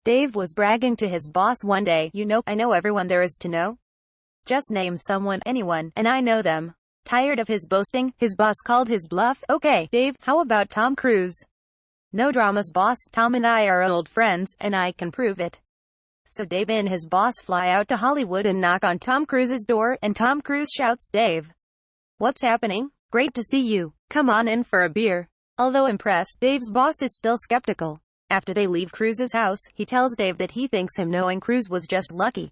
Dave was bragging to his boss one day, "You know, I know everyone there is to know. Just name someone, anyone, and I know them." Tired of his boasting, his boss called his bluff. "Okay, Dave, how about Tom Cruise?" "No dramas, boss. Tom and I are old friends, and I can prove it." So Dave and his boss fly out to Hollywood and knock on Tom Cruise's door, and Tom Cruise shouts, "Dave, what's happening? Great to see you. Come on in for a beer." Although impressed, Dave's boss is still skeptical. After they leave Cruise's house, he tells Dave that he thinks him knowing Cruise was just lucky.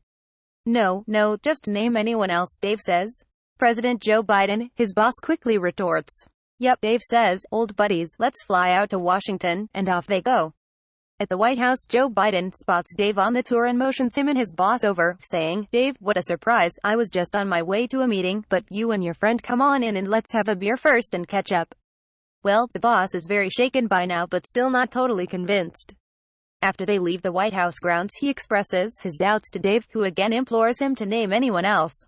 No, just name anyone else," Dave says. "President Joe Biden," his boss quickly retorts. "Yep," Dave says, "old buddies, let's fly out to Washington," and off they go. At the White House, Joe Biden spots Dave on the tour and motions him and his boss over, saying, "Dave, what a surprise, I was just on my way to a meeting, but you and your friend come on in and let's have a beer first and catch up." Well, the boss is very shaken by now but still not totally convinced. After they leave the White House grounds, he expresses his doubts to Dave, who again implores him to name anyone else.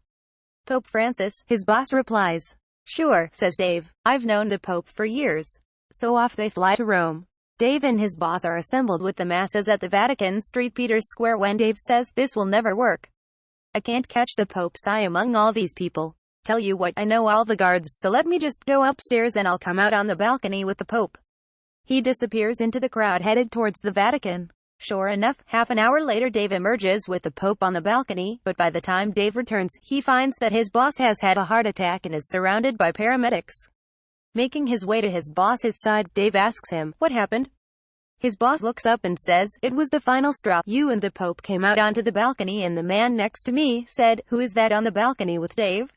"Pope Francis," his boss replies. "Sure," says Dave. "I've known the Pope for years." So off they fly to Rome. Dave and his boss are assembled with the masses at the Vatican St. Peter's Square when Dave says, "This will never work. I can't catch the Pope's eye among all these people. Tell you what, I know all the guards, so let me just go upstairs and I'll come out on the balcony with the Pope." He disappears into the crowd headed towards the Vatican. Sure enough, half an hour later Dave emerges with the Pope on the balcony, but by the time Dave returns, he finds that his boss has had a heart attack and is surrounded by paramedics. Making his way to his boss's side, Dave asks him, "What happened?" His boss looks up and says, "It was the final straw. You and the Pope came out onto the balcony and the man next to me said, 'Who is that on the balcony with Dave?'